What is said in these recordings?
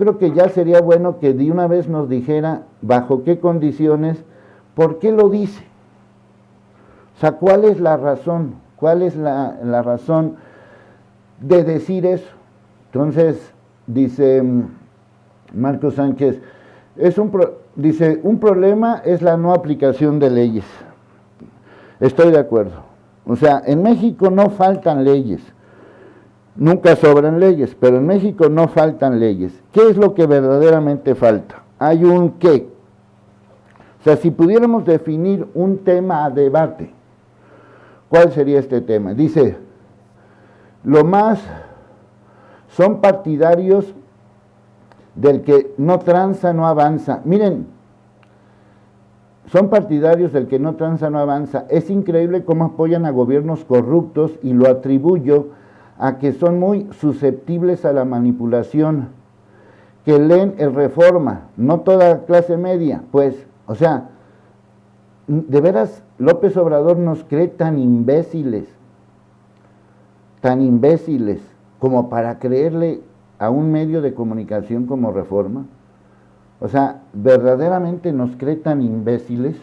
creo que ya sería bueno que de una vez nos dijera bajo qué condiciones, por qué lo dice. O sea, ¿cuál es la razón? ¿Cuál es la razón de decir eso? Entonces, dice Marco Sánchez, dice, un problema es la no aplicación de leyes. Estoy de acuerdo. O sea, en México no faltan leyes. Nunca sobran leyes, pero en México no faltan leyes. ¿Qué es lo que verdaderamente falta? Hay un qué. O sea, si pudiéramos definir un tema a debate, ¿cuál sería este tema? Dice, lo más son partidarios del que no tranza, no avanza. Miren, son partidarios del que no tranza, no avanza. Es increíble cómo apoyan a gobiernos corruptos y lo atribuyo a que son muy susceptibles a la manipulación, que leen el Reforma, no toda clase media, pues, o sea, de veras López Obrador nos cree tan imbéciles, como para creerle a un medio de comunicación como Reforma. O sea, ¿verdaderamente nos cree tan imbéciles?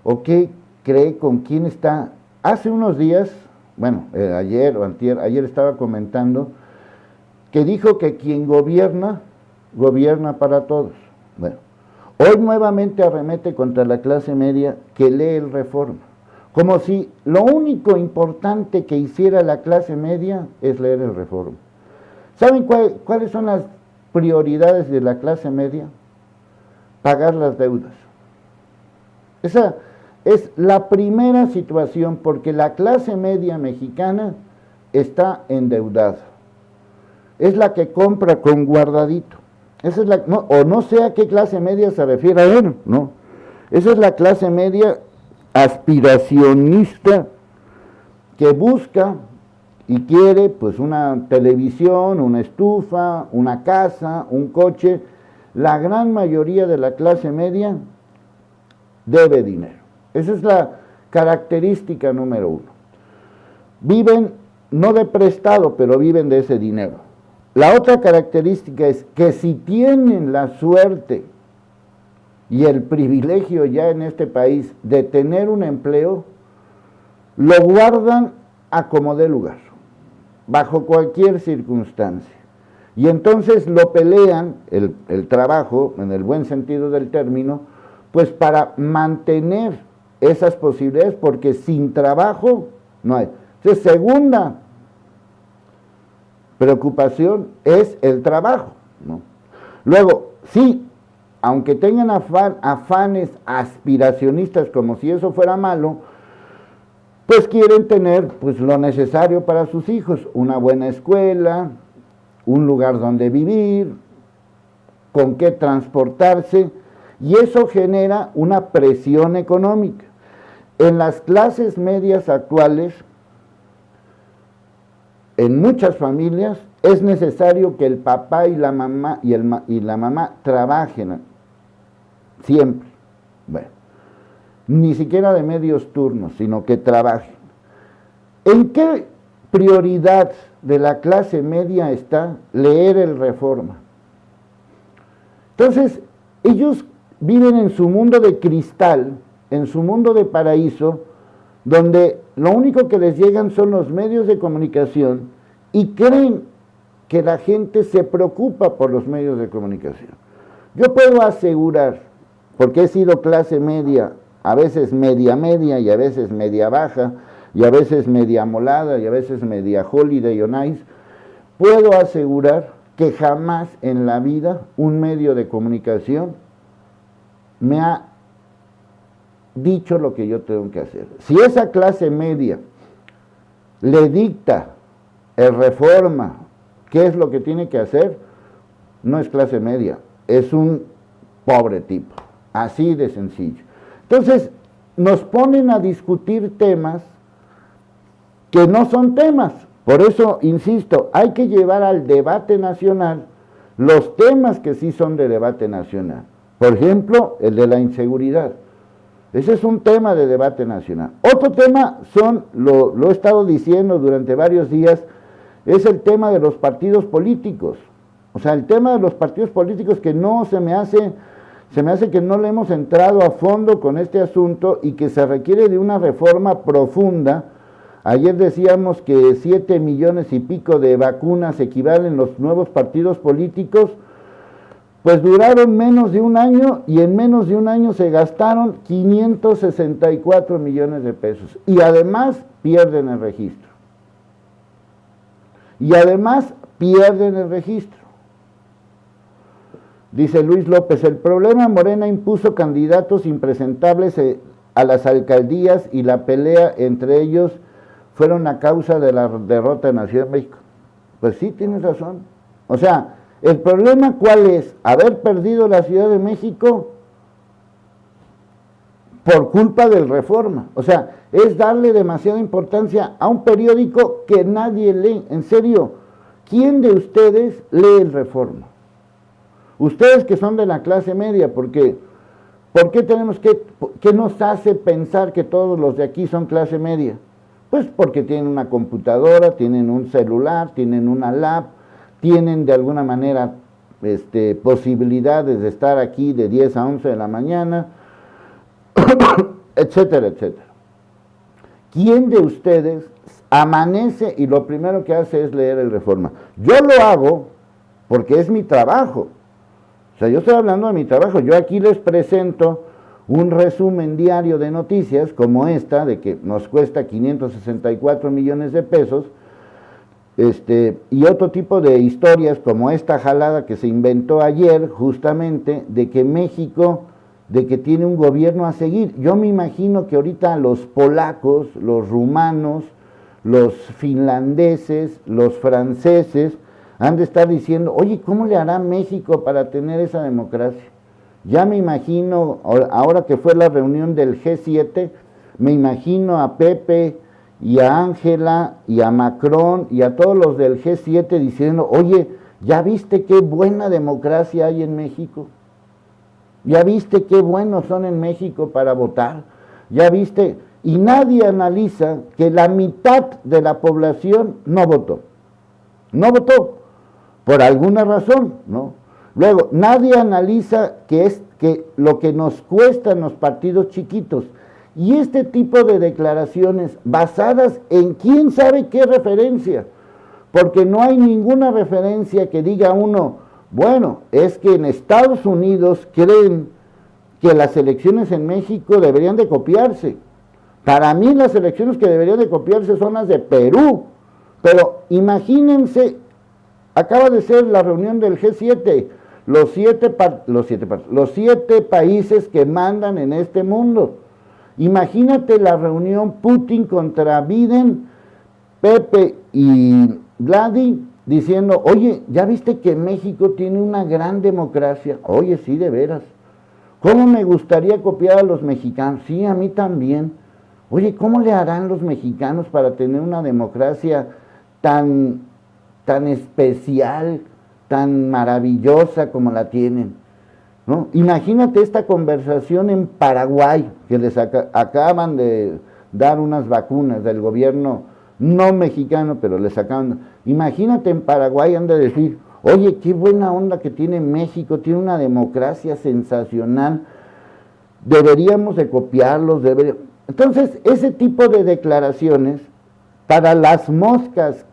¿O qué cree con quién está? Hace unos días, bueno, ayer o antier, ayer estaba comentando que dijo que quien gobierna, gobierna para todos. Bueno, hoy nuevamente arremete contra la clase media que lee el Reforma, como si lo único importante que hiciera la clase media es leer el Reforma. ¿Saben cuáles son las prioridades de la clase media? Pagar las deudas. Esa es la primera situación, porque la clase media mexicana está endeudada. Es la que compra con guardadito. Esa es no sé a qué clase media se refiere a él, ¿no? Esa es la clase media aspiracionista que busca y quiere pues una televisión, una estufa, una casa, un coche. La gran mayoría de la clase media debe dinero. Esa es la característica número uno. Viven no de prestado, pero viven de ese dinero. La otra característica es que si tienen la suerte y el privilegio ya en este país de tener un empleo, lo guardan a como dé lugar, bajo cualquier circunstancia. Y entonces lo pelean, el trabajo, en el buen sentido del término, pues para mantener esas posibilidades, porque sin trabajo no hay. Entonces, segunda preocupación es el trabajo, ¿no? Luego, sí, aunque tengan afanes aspiracionistas, como si eso fuera malo, pues quieren tener pues lo necesario para sus hijos, una buena escuela, un lugar donde vivir, con qué transportarse, y eso genera una presión económica. En las clases medias actuales, en muchas familias, es necesario que el papá y la mamá trabajen siempre. Bueno, ni siquiera de medios turnos, sino que trabajen. ¿En qué prioridad de la clase media está leer el Reforma? Entonces, ellos viven en su mundo de cristal, en su mundo de paraíso, donde lo único que les llegan son los medios de comunicación y creen que la gente se preocupa por los medios de comunicación. Yo puedo asegurar, porque he sido clase media, a veces media y a veces media baja, y a veces media molada, y a veces media holiday on ice, puedo asegurar que jamás en la vida un medio de comunicación me ha dicho lo que yo tengo que hacer. Si esa clase media le dicta el Reforma qué es lo que tiene que hacer, no es clase media, es un pobre tipo, así de sencillo. Entonces, nos ponen a discutir temas que no son temas. Por eso, insisto, hay que llevar al debate nacional los temas que sí son de debate nacional. Por ejemplo, el de la inseguridad. Ese es un tema de debate nacional. Otro tema lo he estado diciendo durante varios días, es el tema de los partidos políticos. O sea, el tema de los partidos políticos que no se me hace que no le hemos entrado a fondo con este asunto y que se requiere de una reforma profunda. Ayer decíamos que 7 millones y pico de vacunas equivalen los nuevos partidos políticos, pues duraron menos de un año y en menos de un año se gastaron 564 millones de pesos y además pierden el registro. Dice Luis López, el problema Morena impuso candidatos impresentables a las alcaldías y la pelea entre ellos fueron a causa de la derrota en la Ciudad de México. Pues sí, tienes razón. O sea, el problema ¿cuál es? Haber perdido la Ciudad de México por culpa del Reforma. O sea, es darle demasiada importancia a un periódico que nadie lee. En serio, ¿quién de ustedes lee el Reforma? Ustedes que son de la clase media, ¿por qué tenemos qué nos hace pensar que todos los de aquí son clase media? Pues porque tienen una computadora, tienen un celular, tienen una lab, tienen de alguna manera posibilidades de estar aquí de 10 a 11 de la mañana, etcétera, etcétera. ¿Quién de ustedes amanece y lo primero que hace es leer el Reforma? Yo lo hago porque es mi trabajo. O sea, yo estoy hablando de mi trabajo. Yo aquí les presento un resumen diario de noticias como esta, de que nos cuesta 564 millones de pesos, y otro tipo de historias como esta jalada que se inventó ayer, justamente, de que México, de que tiene un gobierno a seguir. Yo me imagino que ahorita los polacos, los rumanos, los finlandeses, los franceses, han de estar diciendo, oye, ¿cómo le hará México para tener esa democracia? Ya me imagino, ahora que fue la reunión del G7, me imagino a Pepe y a Ángela y a Macron y a todos los del G7 diciendo, oye, ¿ya viste qué buena democracia hay en México? ¿Ya viste qué buenos son en México para votar? ¿Ya viste? Y nadie analiza que la mitad de la población no votó. No votó. Por alguna razón, ¿no? Luego, nadie analiza que lo que nos cuestan los partidos chiquitos. Y este tipo de declaraciones basadas en quién sabe qué referencia, porque no hay ninguna referencia que diga uno, bueno, es que en Estados Unidos creen que las elecciones en México deberían de copiarse. Para mí las elecciones que deberían de copiarse son las de Perú, pero imagínense. Acaba de ser la reunión del G7, los siete países que mandan en este mundo. Imagínate la reunión Putin contra Biden, Pepe y Vladi diciendo, oye, ¿ya viste que México tiene una gran democracia? Oye, sí, de veras. ¿Cómo me gustaría copiar a los mexicanos? Sí, a mí también. Oye, ¿cómo le harán los mexicanos para tener una democracia tan especial, tan maravillosa como la tienen, ¿no? Imagínate esta conversación en Paraguay, que les acaban de dar unas vacunas del gobierno no mexicano, pero les acaban. Imagínate en Paraguay han de decir, oye, qué buena onda que tiene México, tiene una democracia sensacional, deberíamos de copiarlos, Entonces, ese tipo de declaraciones, para las moscas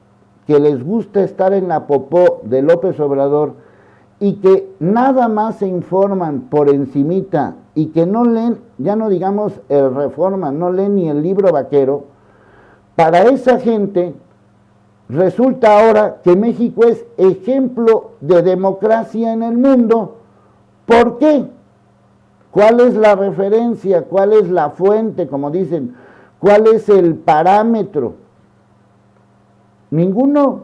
que les gusta estar en la popó de López Obrador y que nada más se informan por encimita y que no leen, ya no digamos el Reforma, no leen ni el libro vaquero, para esa gente resulta ahora que México es ejemplo de democracia en el mundo. ¿Por qué? ¿Cuál es la referencia? ¿Cuál es la fuente? Como dicen, ¿cuál es el parámetro? Ninguno.